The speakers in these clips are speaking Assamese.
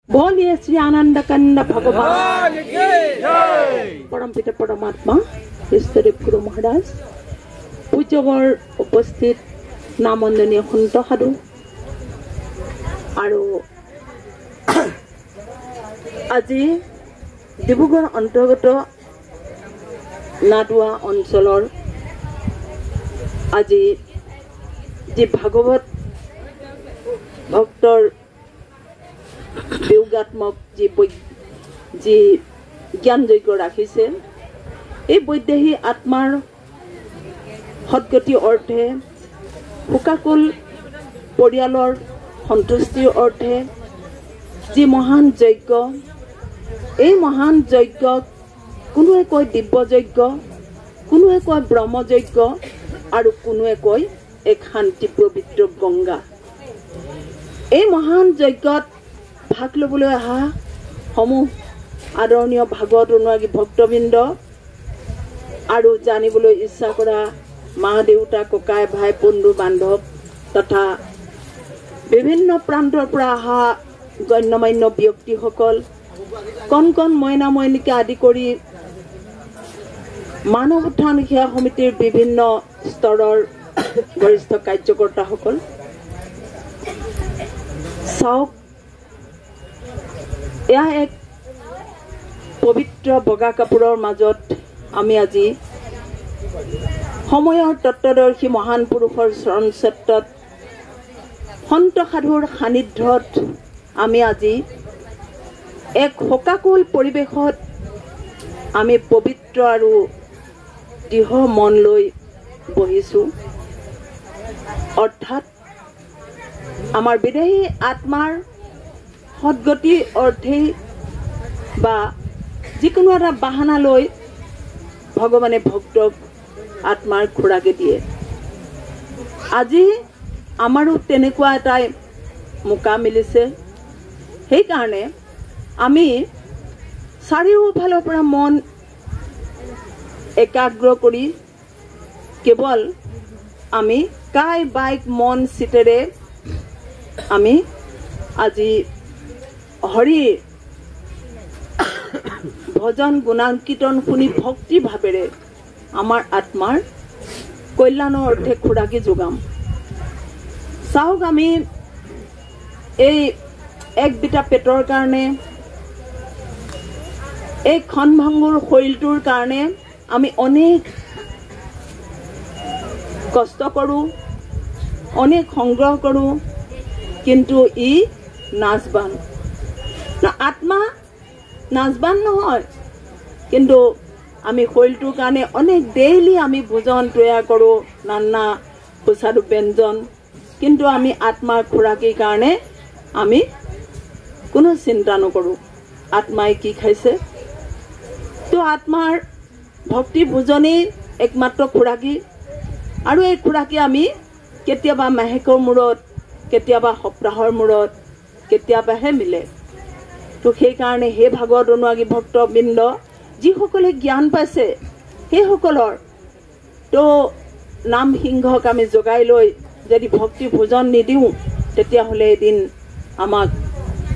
बोलिए श्री आनंद कंद भगवान परम पिता परमात्मा ईश्वर गुरु महाराज पूज्यवर उपस्थित नामंदनीय सन्त साधु और আজি ডিব্ৰুগড় অন্তৰ্গত নাদুৱা অঞ্চলৰ আজি যি ভাগৱত ভক্তৰ বিয়োগাত্মক যি জ্ঞান যজ্ঞ ৰাখিছে এই বৈদেহী আত্মাৰ সদ্গতি অৰ্থে শোকাকুল পৰিয়ালৰ সন্তুষ্টিৰ অৰ্থে যি মহান যজ্ঞ এই মহান যজ্ঞক কোনোৱে কয় দিব্য যজ্ঞ কোনোৱে কয় ব্ৰহ্ম যজ্ঞ আৰু কোনোৱে কয় এক শান্তি পবিত্ৰ গংগা এই মহান যজ্ঞত ভাগ ল'বলৈ অহা সমূহ আদৰণীয় ভাগৱত অনুৰাগী ভক্তবৃন্দ আৰু জানিবলৈ ইচ্ছা কৰা মা দেউতা ককাই ভাই বন্ধু বান্ধৱ তথা বিভিন্ন প্ৰান্তৰ পৰা অহা গণ্যমান্য ব্যক্তিসকল কণ কণ মইনা মইনিকা আদি কৰি মানৱ উত্থান সেৱা সমিতিৰ বিভিন্ন স্তৰৰ গৰিষ্ঠ কাৰ্যকৰ্তাসকল চাওক এয়া এক পবিত্ৰ বগা কাপোৰৰ মাজত আমি আজি সময়ৰ তত্ত্বদৰ্শী মহান পুৰুষৰ চৰণ ক্ষেত্ৰত সন্ত সাধুৰ সান্নিধ্যত আমি আজি এক শোকাকুল পৰিৱেশত আমি পবিত্ৰ আৰু দৃঢ় মন লৈ বহিছোঁ অৰ্থাৎ আমাৰ বিদেহী আত্মাৰ সদ্গতি অৰ্থে বা যিকোনো এটা বাহানা লৈ ভগৱানে ভক্তক আত্মাৰ খোৰাকে দিয়ে আজি আমাৰো তেনেকুৱা এটাই মোকা মিলিছে সেইকাৰণে আমি চাৰিওফালৰ পৰা মন একাগ্ৰ কৰি কেৱল আমি কাই বাইক মন চিতেৰে আমি আজি হৰি ভজন গুণাঙ্কিতন শুনি ভক্তি ভাৱেৰে আমাৰ আত্মাৰ কল্যাণৰ অৰ্থে খোৰাকি যোগাম চাওক আমি এই এক বিটা পেটৰ কাৰণে এই ক্ষণভংগুৰ শৰীৰটোৰ কাৰণে আমি অনেক কষ্ট কৰোঁ অনেক সংগ্ৰহ কৰোঁ কিন্তু ই নাচবান আত্মা নাচবান নহয় কিন্তু আমি শৰীৰটোৰ কাৰণে অনেক ডেইলি আমি ভোজন তৈয়াৰ কৰোঁ নানা সুস্বাদু ব্যঞ্জন কিন্তু আমি আত্মাৰ খোৰাকিৰ কাৰণে আমি কোনো চিন্তা নকৰোঁ আত্মাই কি খাইছে তো আত্মাৰ ভক্তি ভোজনেই একমাত্ৰ খোৰাকি আৰু এই খোৰাকি আমি কেতিয়াবা মাহেকৰ মূৰত কেতিয়াবা সপ্তাহৰ মূৰত কেতিয়াবাহে মিলে তো সেইকাৰণে হে ভাগৱত অনুৰাগী ভক্তবৃন্দ যিসকলে জ্ঞান পাইছে সেইসকলৰ তো নাম সিংহক আমি জগাই লৈ যদি ভক্তি ভোজন নিদিওঁ তেতিয়াহ'লে এদিন আমাক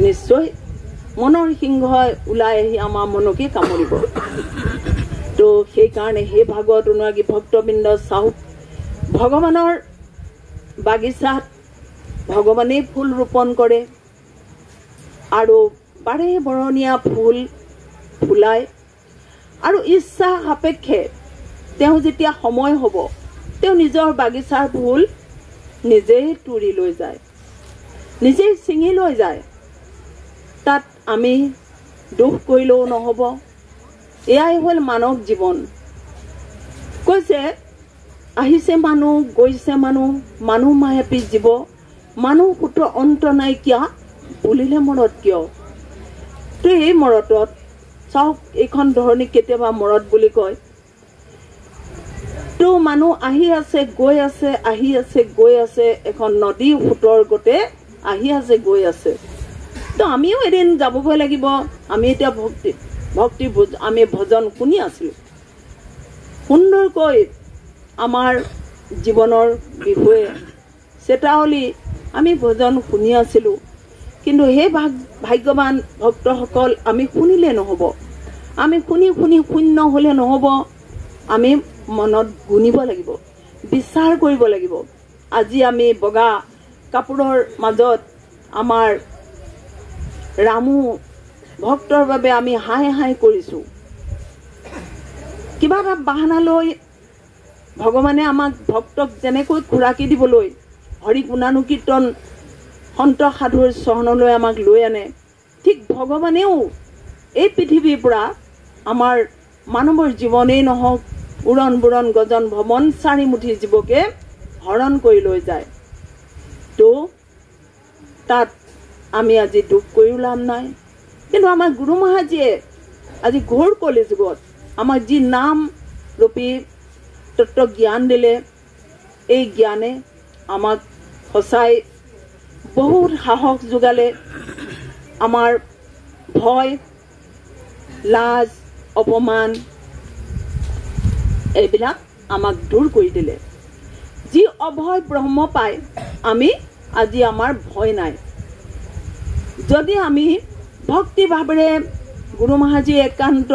নিশ্চয় মনৰ সিংহই ওলাই আহি আমাৰ মনকে কামুৰিব তো সেইকাৰণে হে ভাগৱত অনুৰাগী ভক্তবৃন্দ চাওক ভগৱানৰ বাগিচাত ভগৱানেই ফুল ৰোপণ কৰে আৰু বাৰে বৰণীয়া ফুল ফুলায় আৰু ইচ্ছা সাপেক্ষে তেওঁ যেতিয়া সময় হ'ব তেওঁ নিজৰ বাগিচাৰ ফুল নিজেই তুৰি লৈ যায় নিজেই ছিঙি লৈ যায় তাত আমি দুখ কৰিলেও নহ'ব এয়াই হ'ল মানৱ জীৱন কৈছে আহিছে মানুহ গৈছে মানুহ মানুহ মায়াপী জীৱ মানুহ পুত্ৰ অন্ত নাইকিয়া বুলিলে মৰত কিয় তো এই মৰতত চাওক এইখন ধৰণী কেতিয়াবা মৰত বুলি কয় তো মানুহ আহি আছে গৈ আছে আহি আছে গৈ আছে এখন নদী সোঁতৰ গোটে আহি আছে গৈ আছে তো আমিও এদিন যাবগৈ লাগিব আমি এতিয়া ভক্তি আমি ভজন শুনি আছিলোঁ সুন্দৰকৈ আমাৰ জীৱনৰ বিষয়ে চেতাৱলী আমি ভজন শুনি আছিলোঁ কিন্তু সেই ভাগ্যৱান ভক্তসকল আমি শুনিলে নহ'ব, আমি শুনি শুনি শূন্য হ'লে নহ'ব, আমি মনত গুণিব লাগিব, বিচাৰ কৰিব লাগিব। আজি আমি বগা কাপোৰৰ মাজত আমাৰ ৰামু ভক্তৰ বাবে আমি হাই হাই কৰিছোঁ। কিবা এটা বাহানা লৈ ভগৱানে আমাক ভক্তক যেনেকৈ খোৰাকি দিবলৈ হৰি গুণানুকীৰ্তন সন্ত সাধুৰ চৰণলৈ আমাক লৈ আনে, ঠিক ভগৱানেও এই পৃথিৱীৰ পৰা আমাৰ মানৱৰ জীৱনেই নহওক উৰণ বুৰণ গজন ভৱন চাৰিমুঠি জীৱকে হৰণ কৰি লৈ যায়। তো তাত আমি আজি দুখ কৰিও লাভ নাই। কিন্তু আমাৰ গুৰু মহাজীয়ে আজি ঘোৰ কলিযুগত আমাক যি নাম ৰূপী তত্ত্ব জ্ঞান দিলে, এই জ্ঞানে আমাক সঁচাই বহুত সাহস যোগালে। আমাৰ ভয়, লাজ, অপমান এইবিলাক আমাক দূৰ কৰি দিলে। যি অভয় ব্ৰহ্ম পাই আমি আজি আমাৰ ভয় নাই। যদি আমি ভক্তি ভাৱেৰে গুৰু মহাজী একান্ত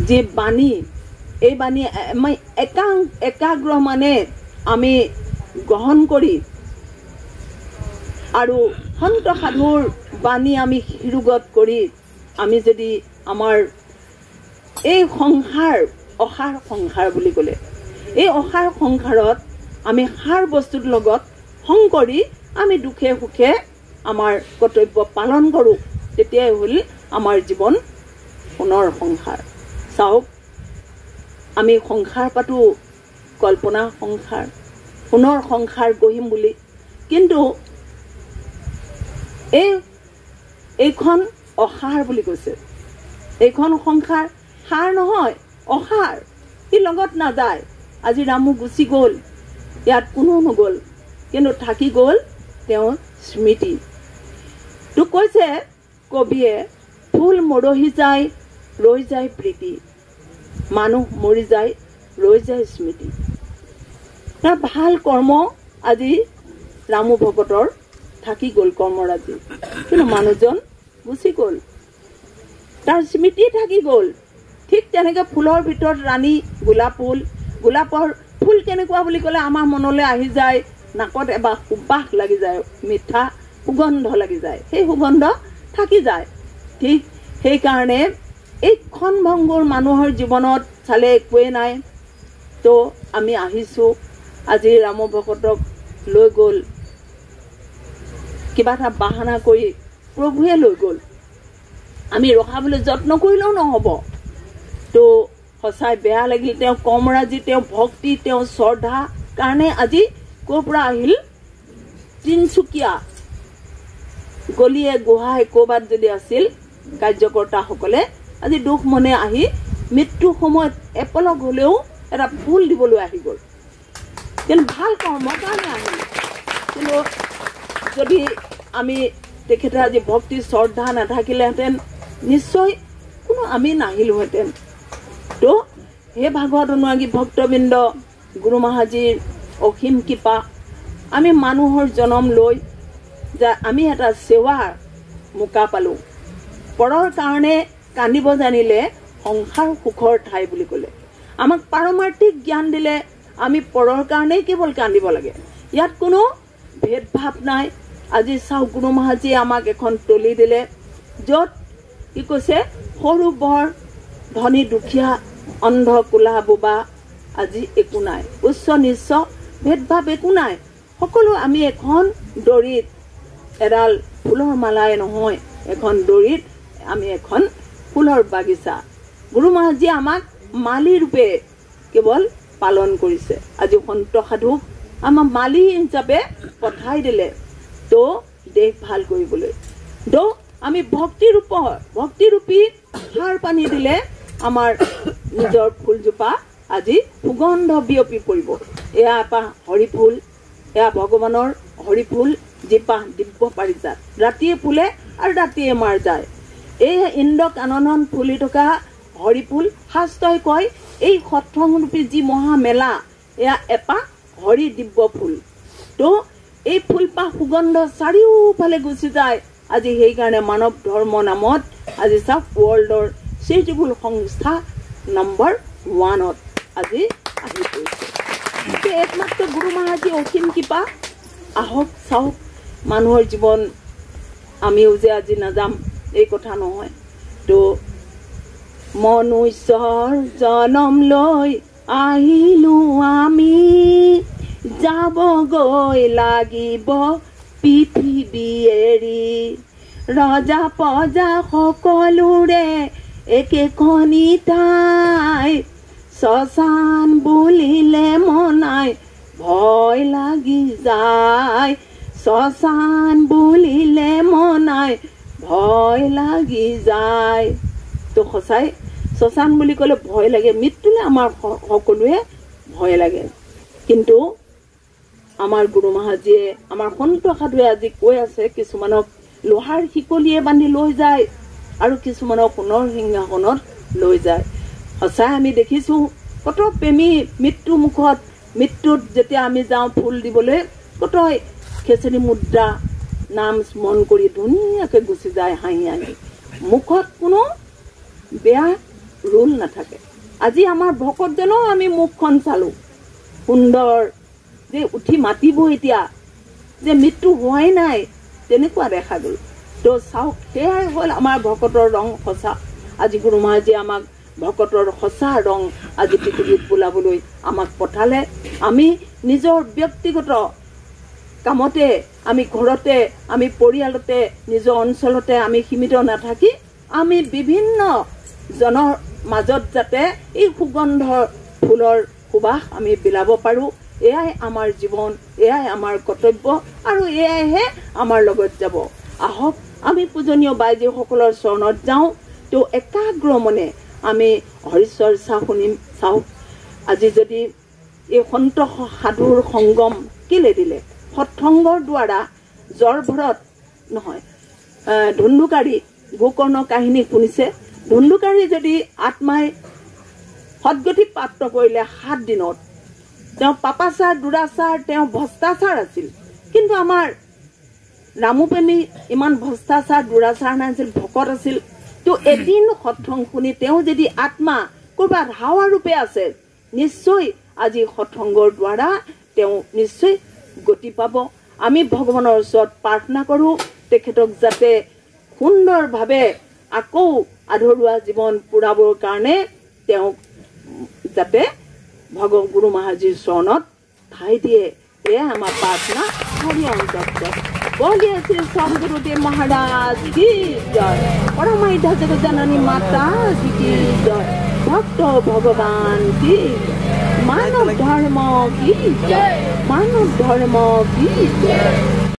যি বাণী, এই বাণী আমি একাগ্ৰ মানে আমি গ্ৰহণ কৰি আৰু সন্ত সাধুৰ বাণী আমি হৃদগত কৰি আমি যদি আমাৰ এই সংসাৰ অসাৰ সংসাৰ বুলি ক'লে, এই অসাৰ সংসাৰত আমি সাৰ বস্তুৰ লগত সং কৰি আমি দুখে সুখে আমাৰ কৰ্তব্য পালন কৰোঁ, তেতিয়াই হ'ল আমাৰ জীৱন সোণৰ সংসাৰ। চাওক, আমি সংসাৰ পাতো কল্পনা সংসাৰ, সোণৰ সংসাৰ গঢ়িম বুলি, কিন্তু এইখন অসাৰ বুলি কৈছে। এইখন সংসাৰ সাৰ নহয়, অসাৰ, ই লগত নাযায়। আজি ৰামু গুচি গ'ল, ইয়াত কোনো নগ'ল, কিন্তু থাকি গ'ল তেওঁৰ স্মৃতি। তো কৈছে কবিয়ে, ফুল মৰহি যায় ৰৈ যায় প্ৰীতি, মানুহ মৰি যায় ৰৈ যায় স্মৃতি। তাৰ ভাল কৰ্ম আজি ৰামু ভকতৰ থাকি গ'ল কৰ্মৰাজি, কিন্তু মানুহজন গুচি গ'ল, তাৰ স্মৃতি থাকি গ'ল। ঠিক তেনেকৈ ফুলৰ ভিতৰত ৰাণী গোলাপ ফুল, গোলাপৰ ফুল কেনেকুৱা বুলি ক'লে আমাৰ মনলৈ আহি যায়, নাকত এবাৰ সুবাস লাগি যায়, মিঠা সুগন্ধ লাগি যায়, সেই সুগন্ধ থাকি যায়। ঠিক সেইকাৰণে এই ক্ষণভংগুৰ মানুহৰ জীৱনত চালে একোৱেই নাই। তো আমি আহিছোঁ, আজি ৰাম ভকতক লৈ গ'ল, কিবা এটা বাহানা কৰি প্ৰভুৱে লৈ গ'ল, আমি ৰখাবলৈ যত্ন কৰিলেও নহ'ব। তো সঁচাই বেয়া লাগিল। তেওঁ কমৰাজী, তেওঁ ভক্তি, তেওঁ শ্ৰদ্ধা কাৰণে আজি ক'ৰ পৰা আহিল, তিনিচুকীয়া গলিয়ে গুহাই ক'ৰবাত যদি আছিল কাৰ্যকৰ্তাসকলে আজি দুখ মনে আহি মৃত্যুৰ সময়ত এপলক হ'লেও এটা ফুল দিবলৈ আহি গ'ল। কিন্তু ভাল কৰ্মৰ কাৰণে আহিল। কিন্তু যদি আমি তেখেতৰ আজি ভক্তি শ্ৰদ্ধা নাথাকিলেহেঁতেন নিশ্চয় কোনো আমি নাহিলোহেঁতেন। তো সেই ভাগৱত অনুৰাগী ভক্তবৃন্দ, গুৰু মহাজীৰ অসীম কৃপা, আমি মানুহৰ জনম লৈ যে আমি এটা সেৱাৰ মোকা পালোঁ। পৰৰ কাৰণে কান্দিব জানিলে সংসাৰ সুখৰ ঠাই বুলি ক'লে, আমাক পাৰমাৰ্থিক জ্ঞান দিলে আমি পৰৰ কাৰণেই কেৱল কান্দিব লাগে, ইয়াত কোনো ভেদভাৱ নাই। আজি চাওক, গুৰু মহাজীয়ে আমাক এখন তলি দিলে, য'ত কি কৈছে, সৰু বৰ ধনী দুখীয়া অন্ধ কোলা বোবা আজি একো নাই, উচ্চ নিচ্চ ভেদভাৱ একো নাই। সকলো আমি এখন দৰিত এডাল ফুলৰ মালাই নহয়, এখন দৰিত আমি এখন ফুলৰ বাগিচা। গুৰু মহাজীয়ে আমাক মালি ৰূপে কেৱল পালন কৰিছে। আজি সন্ত সাধুক আমাৰ মালি হিচাপে পঠাই দিলে, তো দেশ ভাল কৰিবলৈ। তো আমি ভক্তিৰূপী সাৰ পানী দিলে আমাৰ নিজৰ ফুলজোপা আজি সুগন্ধ বিয়পি পৰিব। এয়া এপাহ হৰি ফুল, এয়া ভগৱানৰ হৰি ফুল, যিপাহ দিব্য পাৰিজাত, ৰাতিয়ে ফুলে আৰু ৰাতিয়ে মাৰ যায়। এই ইন্দ্ৰ কানন ফুলি থকা হৰি ফুল, শাস্ত্ৰই কয় এই সৎসংৰূপী যি মহামেলা, এয়া এপাহ হৰি দিব্য ফুল। তো এই ফুলপাহ সুগন্ধ চাৰিওফালে গুচি যায়। আজি সেইকাৰণে মানৱ ধৰ্ম নামত আজি চাওক ৱৰ্ল্ডৰ চেৰিটেবল সংস্থা নম্বৰ 1ত আজি আহি পৰিছে। একমাত্ৰ গুৰু মহাৰাজে অসীম কৃপা। আহক চাওক মানুহৰ জীৱন আমিও যে আজি নাযাম এই কথা নহয়। তো মনুষ্যৰ জনম লৈ আহিলো আমি, যাবগৈ লাগিব পৃথিৱী এৰি। ৰজা প্ৰজা সকলোৰে একেখনি ঠাই, শ্মশান বুলিলে মনাই ভয় লাগি যায়। শ্মশান বুলিলে মনাই ভয় লাগি যায়। তো সঁচাই শ্মশান বুলি ক'লে ভয় লাগে, মৃত্যুলে আমাৰ সকলোৱে ভয় লাগে। কিন্তু আমাৰ গুৰু মহাৰাজে আমাৰ সন্ত সাধুৱে আজি কৈ আছে কিছুমানক লোহাৰ শিকলিয়ে বান্ধি লৈ যায় আৰু কিছুমানক সোণৰ সিংহাসনত লৈ যায়। সঁচাই আমি দেখিছোঁ কত প্ৰেমী মৃত্যু মুখত, মৃত্যুত যেতিয়া আমি যাওঁ ফুল দিবলৈ কত খেচৰি মুদ্ৰা নাম স্মৰণ কৰি ধুনীয়াকৈ গুচি যায় হাঁহি হাঁহি, মুখত কোনো বেয়া ৰোল নাথাকে। আজি আমাৰ ভকতজনও আমি মুখখন চালোঁ সুন্দৰ যে উঠি মাতিব এতিয়া যে মৃত্যু হোৱাই নাই তেনেকুৱা দেখা গ'ল। তো চাওক সেয়াই হ'ল আমাৰ ভকতৰ ৰং সঁচা। আজি গুৰু মহাৰাজে আমাক ভকতৰ সঁচা ৰং আজি পৃথিৱীত বোলাবলৈ আমাক পঠালে। আমি নিজৰ ব্যক্তিগত কামতে, আমি ঘৰতে, আমি পৰিয়ালতে, নিজৰ অঞ্চলতে আমি সীমিত নাথাকি আমি বিভিন্ন জনৰ মাজত যাতে এই সুগন্ধৰ ফুলৰ সুবাস আমি বিলাব পাৰোঁ। এয়াই আমাৰ জীৱন, এয়াই আমাৰ কৰ্তব্য আৰু এয়াইহে আমাৰ লগত যাব। আহক আমি পূজনীয় বাইদেউসকলৰ চৰণত যাওঁ। তো একাগ্ৰ মনে আমি হৰিশ্বৰ চাহ শুনিম। চাওক আজি যদি এই সন্ত সাধুৰ সংগম কেলে দিলে, সৎসংগৰ দ্বাৰা জ্বৰভৰত নহয়, ধুন্দুকাৰী গোকৰ্ণৰ কাহিনী শুনিছে। ধুন্দুকাৰী যদি আত্মাই সদগতি প্ৰাপ্ত কৰিলে 7 দিনত, তেওঁ পাপাচাৰ দুৰাচাৰ তেওঁ ভ্ৰষ্টাচাৰ আছিল। কিন্তু আমাৰ ৰামুপ্ৰেমী ইমান ভ্ৰষ্টাচাৰ দুৰাচাৰ নাছিল, ভকত আছিল। তো এদিন সৎসং শুনি তেওঁ যদি আত্মা ক'ৰবাত হাৱা ৰূপে আছে, নিশ্চয় আজি সৎসংগৰ দ্বাৰা তেওঁ নিশ্চয় গতি পাব। আমি ভগৱানৰ ওচৰত প্ৰাৰ্থনা কৰোঁ তেখেতক যাতে সুন্দৰভাৱে আকৌ আধৰুৱা জীৱন পুৰাবৰ কাৰণে তেওঁক যাতে গুৰু মহাৰাজৰ চৰণত ঠাই দিয়ে। এয়াই আমাৰ প্ৰাৰ্থনা। হৰি ওম তৎ। बोलिए श्री सद्गुरुदेव महाराज की जय। परमाइधा जगत जननी माता की जय। भक्त भगवान की जय। मानव धर्म की जय। मानव धर्म की जय।